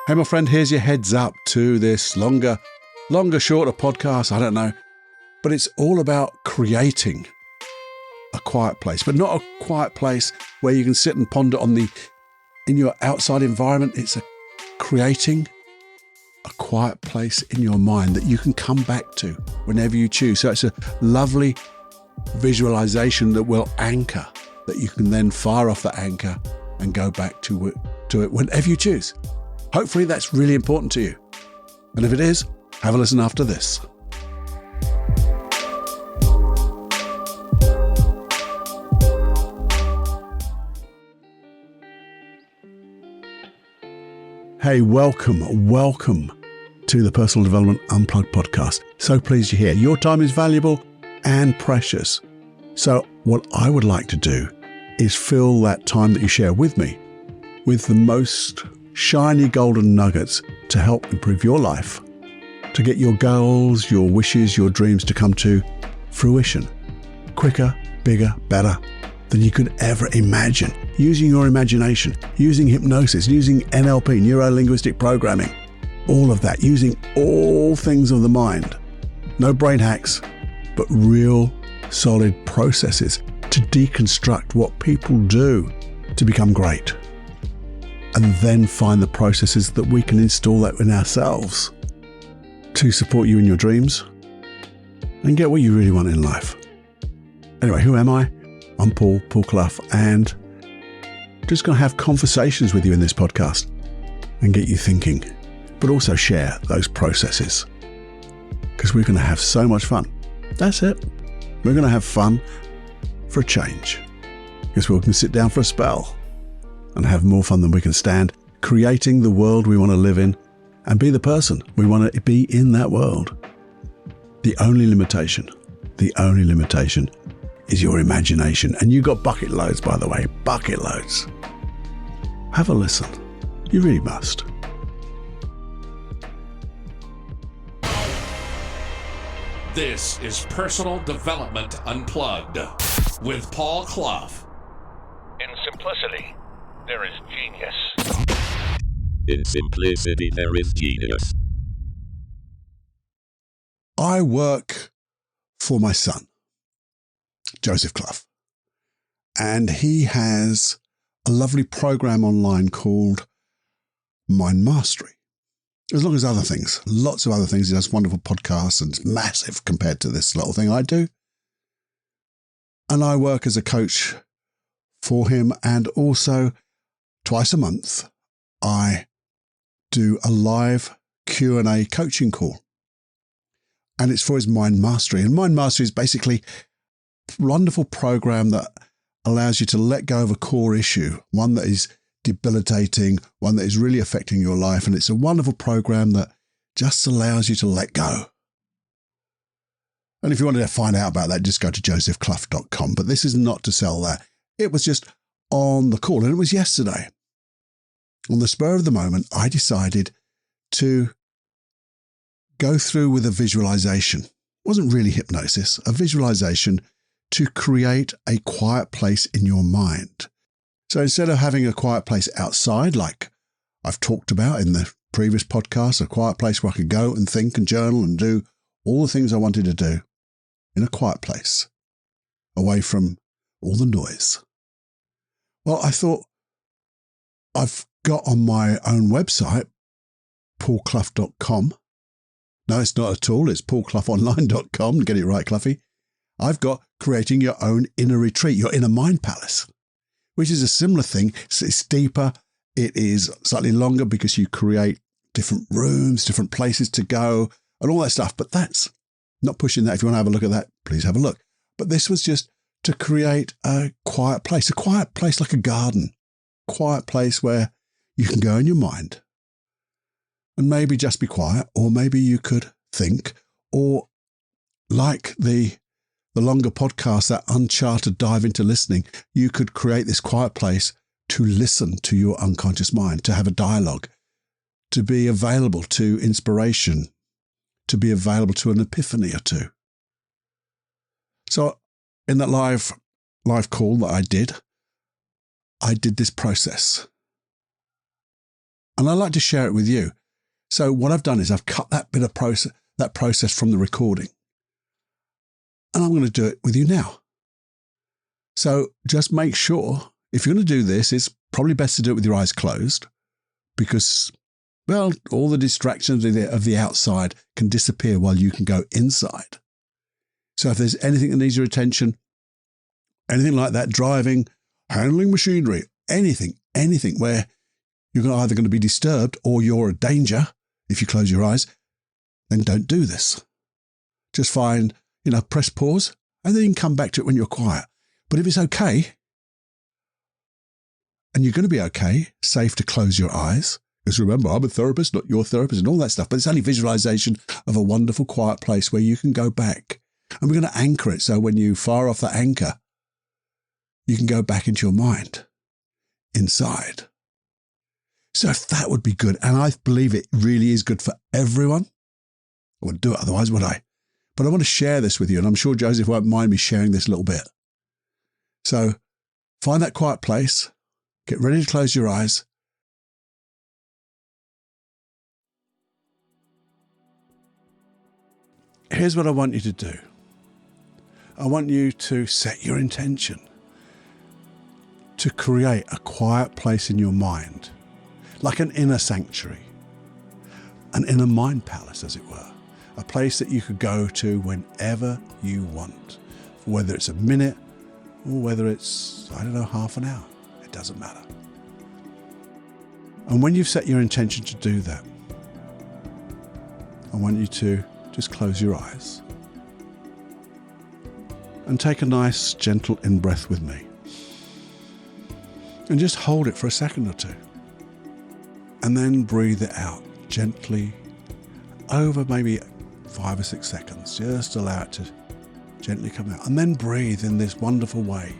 Hey, my friend, here's your heads up to this longer, shorter podcast. I don't know. But it's all about creating a quiet place, but not a quiet place where you can sit and ponder in your outside environment. It's creating a quiet place in your mind that you can come back to whenever you choose. So it's a lovely visualization that will anchor, that you can then fire off the anchor and go back to it whenever you choose. Hopefully that's really important to you. And if it is, have a listen after this. Hey, welcome to the Personal Development Unplugged podcast. So pleased you're here. Your time is valuable and precious. So what I would like to do is fill that time that you share with me with the most shiny golden nuggets to help improve your life, to get your goals, your wishes, your dreams to come to fruition quicker, bigger, better than you could ever imagine. Using your imagination, using hypnosis, using NLP, neuro-linguistic programming, all of that, using all things of the mind. No brain hacks, but real solid processes to deconstruct what people do to become great. And then find the processes that we can install that in ourselves to support you in your dreams and get what you really want in life. Anyway, who am I? I'm Paul Clough, and just going to have conversations with you in this podcast and get you thinking, but also share those processes because we're going to have so much fun. That's it. We're going to have fun for a change because we can sit down for a spell and have more fun than we can stand, creating the world we want to live in and be the person we want to be in that world. The only limitation is your imagination. And you got bucket loads, by the way, bucket loads. Have a listen. You really must. This is Personal Development Unplugged with Paul Clough. In simplicity, there is genius. In simplicity, there is genius. I work for my son, Joseph Clough, and he has a lovely program online called Mind Mastery. As long as other things, lots of other things. He does wonderful podcasts and it's massive compared to this little thing I do. And I work as a coach for him, and also twice a month, I do a live Q&A coaching call. And it's for his Mind Mastery. And Mind Mastery is basically a wonderful program that allows you to let go of a core issue, one that is debilitating, one that is really affecting your life. And it's a wonderful program that just allows you to let go. And if you wanted to find out about that, just go to josephclough.com. But this is not to sell that. It was just on the call, and it was yesterday. On the spur of the moment, I decided to go through with a visualization. It wasn't really hypnosis, a visualization to create a quiet place in your mind. So instead of having a quiet place outside, like I've talked about in the previous podcast, a quiet place where I could go and think and journal and do all the things I wanted to do in a quiet place, away from all the noise. Well, I thought I've got on my own website, paulclough.com. No, it's not at all. It's paulcloughonline.com. Get it right, Cloughie. I've got creating your own inner retreat, your inner mind palace, which is a similar thing. It's deeper. It is slightly longer because you create different rooms, different places to go and all that stuff. But that's not pushing that. If you want to have a look at that, please have a look. But this was just to create a quiet place like a garden, quiet place where you can go in your mind and maybe just be quiet, or maybe you could think, or like the longer podcast, that uncharted dive into listening, you could create this quiet place to listen to your unconscious mind, to have a dialogue, to be available to inspiration, to be available to an epiphany or two. So in that live call that I did this process. And I like to share it with you. So what I've done is I've cut that bit of process from the recording. And I'm going to do it with you now. So just make sure, if you're going to do this, it's probably best to do it with your eyes closed because, well, all the distractions of the outside can disappear while you can go inside. So if there's anything that needs your attention, anything like that, driving, handling machinery, anything where you're either going to be disturbed or you're a danger, if you close your eyes, then don't do this. Just find, press pause, and then you can come back to it when you're quiet. But if it's okay, and you're going to be okay, safe to close your eyes, because remember, I'm a therapist, not your therapist, and all that stuff, but it's only visualization of a wonderful, quiet place where you can go back. And we're going to anchor it, so when you fire off that anchor, you can go back into your mind, inside. So if that would be good, and I believe it really is good for everyone, I wouldn't do it otherwise, would I? But I want to share this with you, and I'm sure Joseph won't mind me sharing this a little bit. So find that quiet place, get ready to close your eyes. Here's what I want you to do. I want you to set your intention to create a quiet place in your mind, like an inner sanctuary, an inner mind palace, as it were, a place that you could go to whenever you want, whether it's a minute or whether it's, half an hour. It doesn't matter. And when you've set your intention to do that, I want you to just close your eyes and take a nice, gentle in-breath with me. And just hold it for a second or two. And then breathe it out gently over maybe 5 or 6 seconds. Just allow it to gently come out. And then breathe in this wonderful way,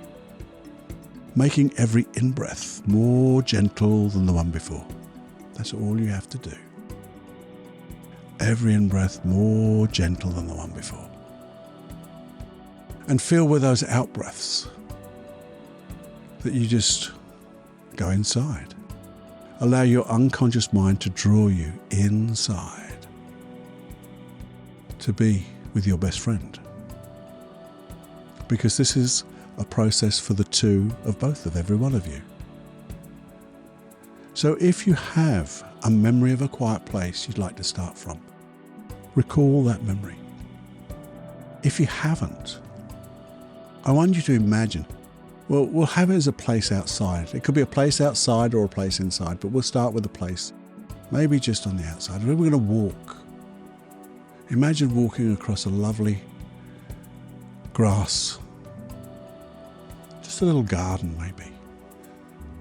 making every in-breath more gentle than the one before. That's all you have to do. Every in-breath more gentle than the one before. And feel with those out-breaths that you just go inside. Allow your unconscious mind to draw you inside to be with your best friend. Because this is a process for the two of both of every one of you. So if you have a memory of a quiet place you'd like to start from, recall that memory. If you haven't, I want you to imagine, well, we'll have it as a place outside. It could be a place outside or a place inside, but we'll start with a place, maybe just on the outside. We're going to walk. Imagine walking across a lovely grass, just a little garden maybe,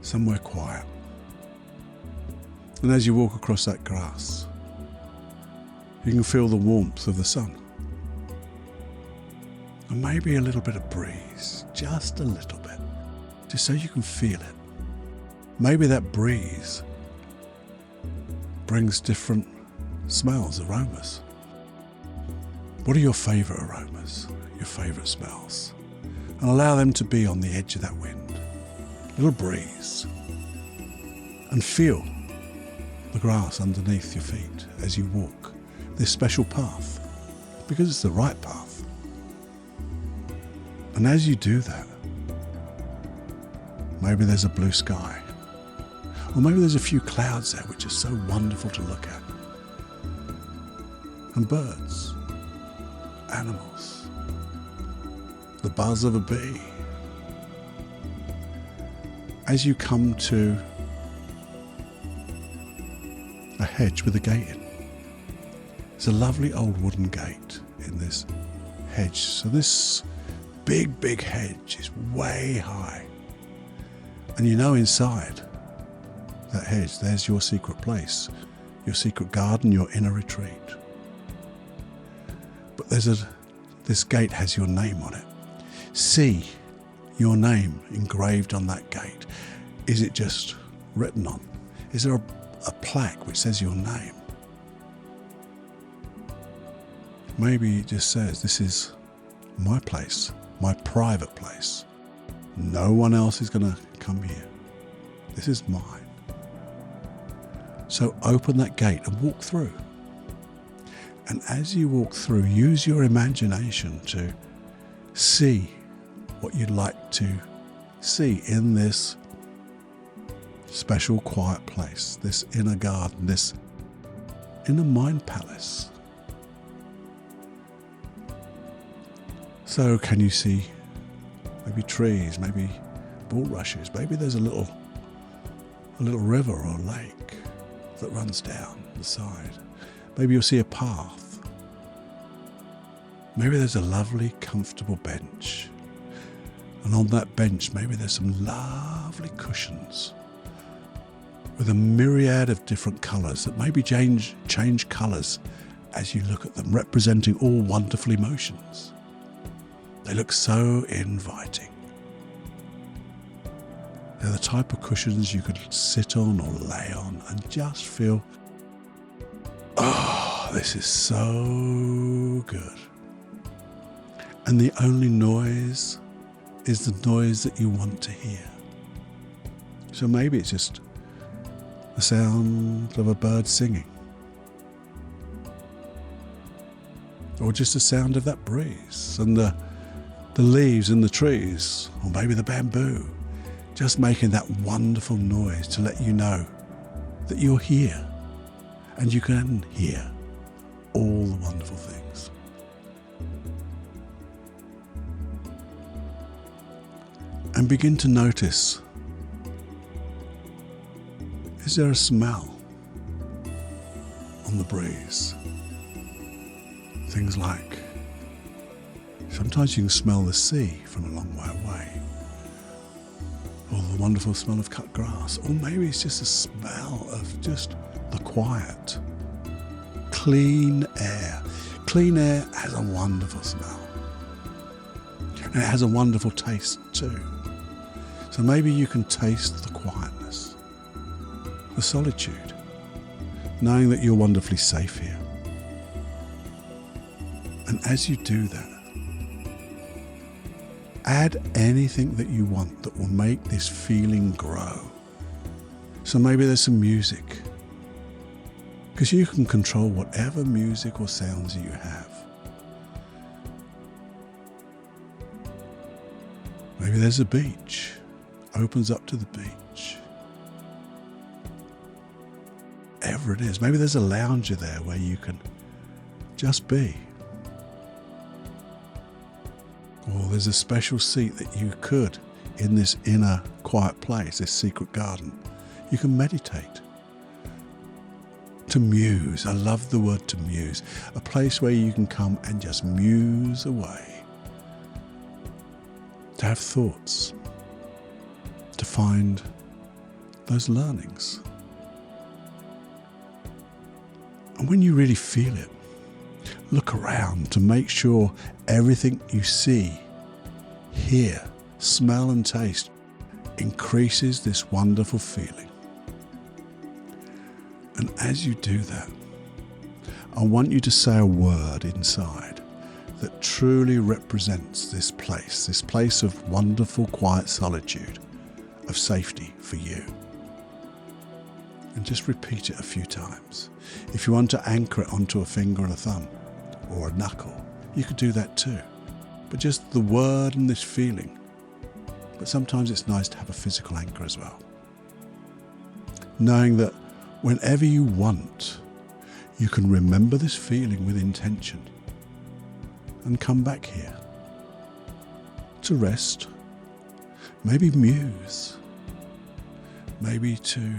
somewhere quiet. And as you walk across that grass, you can feel the warmth of the sun. And maybe a little bit of breeze, just a little bit, just so you can feel it. Maybe that breeze brings different smells, aromas. What are your favourite aromas, your favourite smells? And allow them to be on the edge of that wind. Little breeze. And feel the grass underneath your feet as you walk this special path, because it's the right path. And as you do that, maybe there's a blue sky, or maybe there's a few clouds there which are so wonderful to look at. And birds, animals, the buzz of a bee. As you come to a hedge with a gate in, there's a lovely old wooden gate in this hedge. So this big hedge is way high. And you know inside that hedge, there's your secret place, your secret garden, your inner retreat. But this gate has your name on it. See your name engraved on that gate. Is it just written on? Is there a plaque which says your name? Maybe it just says, this is my place, my private place. No one else is going to come here. This is mine. So open that gate and walk through. And as you walk through, use your imagination to see what you'd like to see in this special quiet place, this inner garden, this inner mind palace. So can you see maybe trees, maybe bulrushes, maybe there's a little river or lake that runs down the side. Maybe you'll see a path. Maybe there's a lovely, comfortable bench. And on that bench, maybe there's some lovely cushions with a myriad of different colours that maybe change colours as you look at them, representing all wonderful emotions. They look so inviting. They're the type of cushions you could sit on or lay on and just feel, oh, this is so good. And the only noise is the noise that you want to hear. So maybe it's just the sound of a bird singing, or just the sound of that breeze and the leaves in the trees, or maybe the bamboo, just making that wonderful noise to let you know that you're here and you can hear all the wonderful things. And begin to notice, is there a smell on the breeze? Things like, sometimes you can smell the sea from a long way away, or the wonderful smell of cut grass, or maybe it's just a smell of just the quiet, clean air. Clean air has a wonderful smell, and it has a wonderful taste too. So maybe you can taste the quietness, the solitude, knowing that you're wonderfully safe here. And as you do that, add anything that you want that will make this feeling grow. So maybe there's some music, because you can control whatever music or sounds you have. Maybe there's a beach, opens up to the beach. Whatever it is, maybe there's a lounger there where you can just be. Or there's a special seat that you could, in this inner quiet place, this secret garden, you can meditate. To muse, I love the word to muse, a place where you can come and just muse away. To have thoughts, to find those learnings. And when you really feel it, look around to make sure everything you see, hear, smell and taste increases this wonderful feeling. And as you do that, I want you to say a word inside that truly represents this place of wonderful quiet solitude, of safety for you. And just repeat it a few times. If you want to anchor it onto a finger and a thumb, or a knuckle, you could do that too. But just the word and this feeling. But sometimes it's nice to have a physical anchor as well. Knowing that whenever you want, you can remember this feeling with intention and come back here to rest, maybe muse, maybe to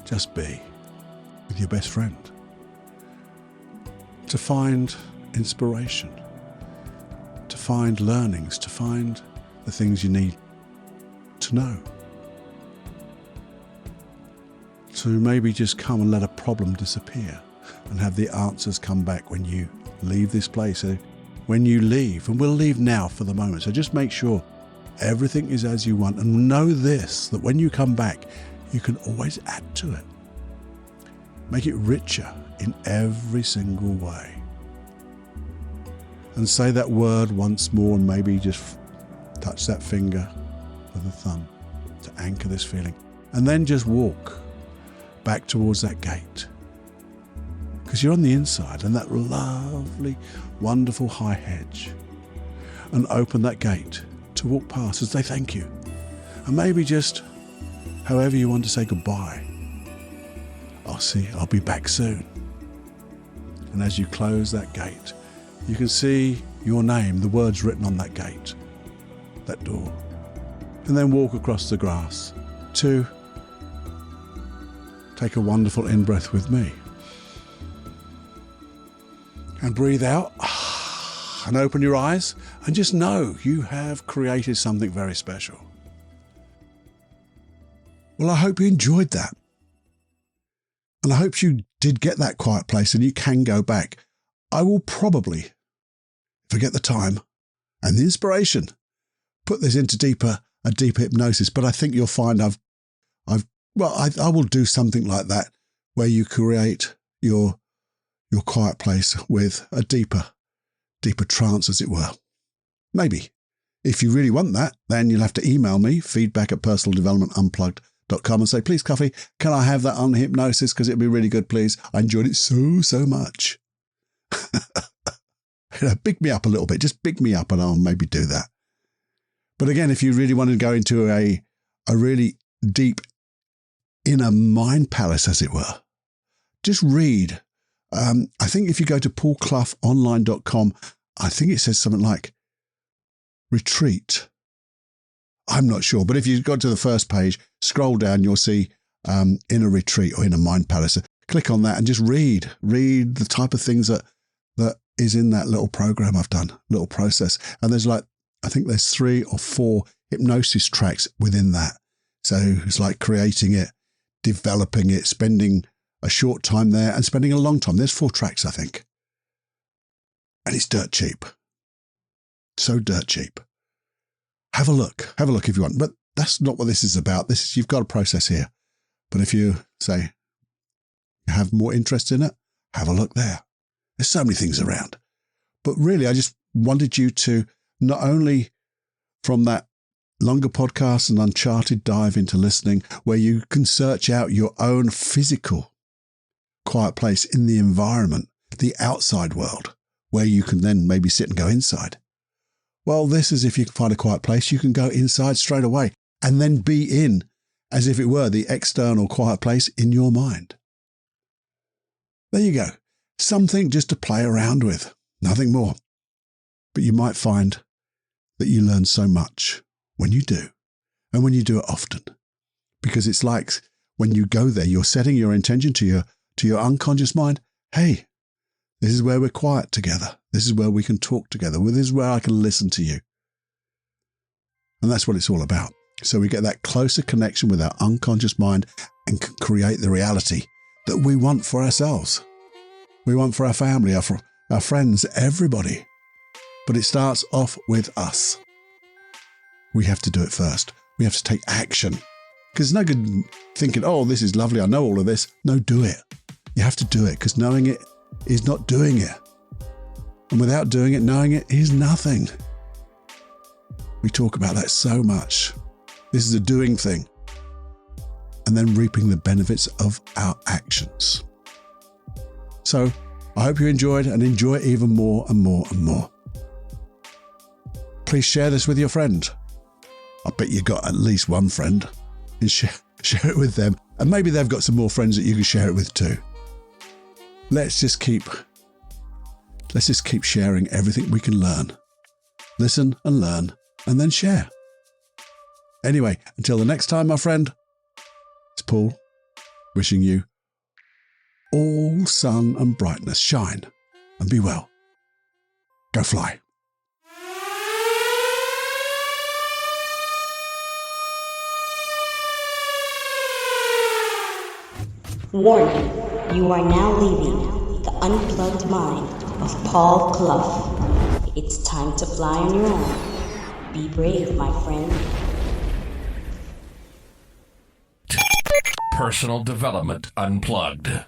just be with your best friend, to find inspiration, to find learnings, to find the things you need to know, to maybe just come and let a problem disappear and have the answers come back when you leave this place. So when you leave, and we'll leave now for the moment, so just make sure everything is as you want, and know this, that when you come back, you can always add to it. Make it richer in every single way. And say that word once more, and maybe just touch that finger with the thumb to anchor this feeling. And then just walk back towards that gate. Because you're on the inside and that lovely, wonderful high hedge. And open that gate to walk past as they thank you. And maybe just however you want to say goodbye. I'll be back soon. And as you close that gate, you can see your name, the words written on that gate, that door. And then walk across the grass to take a wonderful in-breath with me. And breathe out and open your eyes and just know you have created something very special. Well, I hope you enjoyed that. And I hope you did get that quiet place and you can go back. I will probably, if I get the time and the inspiration, put this into a deeper hypnosis. But I think you'll find I will do something like that where you create your quiet place with a deeper trance, as it were. Maybe. If you really want that, then you'll have to email me, feedback@personaldevelopmentunplugged.com, and say, please, Coffee, can I have that on hypnosis? Because it'd be really good, please. I enjoyed it so much. Big me up a little bit. Just big me up and I'll maybe do that. But again, if you really want to go into a really deep inner mind palace, as it were, just read. I think if you go to paulcloughonline.com, I think it says something like retreat. I'm not sure, but if you go to the first page, scroll down, you'll see inner retreat or inner mind palace. Click on that and just read the type of things that is in that little program I've done, little process. And there's I think there's 3 or 4 hypnosis tracks within that. So it's like creating it, developing it, spending a short time there and spending a long time. There's 4 tracks, I think. And it's dirt cheap. So dirt cheap. Have a look if you want. But that's not what this is about. You've got a process here. But if you say you have more interest in it, have a look there. There's so many things around. But really, I just wanted you to not only from that longer podcast and uncharted dive into listening, where you can search out your own physical quiet place in the environment, the outside world, where you can then maybe sit and go inside. Well, this is if you can find a quiet place, you can go inside straight away and then be in, as if it were the external quiet place in your mind. There you go. Something just to play around with, nothing more. But you might find that you learn so much when you do, and when you do it often. Because it's like when you go there, you're setting your intention to your unconscious mind. Hey, this is where we're quiet together. This is where we can talk together. This is where I can listen to you. And that's what it's all about. So we get that closer connection with our unconscious mind and can create the reality that we want for ourselves. We want for our family, our friends, everybody. But it starts off with us. We have to do it first. We have to take action. Because it's no good thinking, oh, this is lovely, I know all of this. No, do it. You have to do it, because knowing it is not doing it. And without doing it, knowing it is nothing. We talk about that so much. This is a doing thing. And then reaping the benefits of our actions. So I hope you enjoyed and enjoy it even more and more and more. Please share this with your friend. I bet you got at least one friend. And share it with them. And maybe they've got some more friends that you can share it with too. Let's just keep sharing everything we can learn. Listen and learn and then share. Anyway, until the next time, my friend, it's Paul wishing you all sun and brightness. Shine and be well. Go fly. Warning, you are now leaving the unplugged mind of Paul Clough. It's time to fly on your own. Be brave, my friend. Personal Development Unplugged.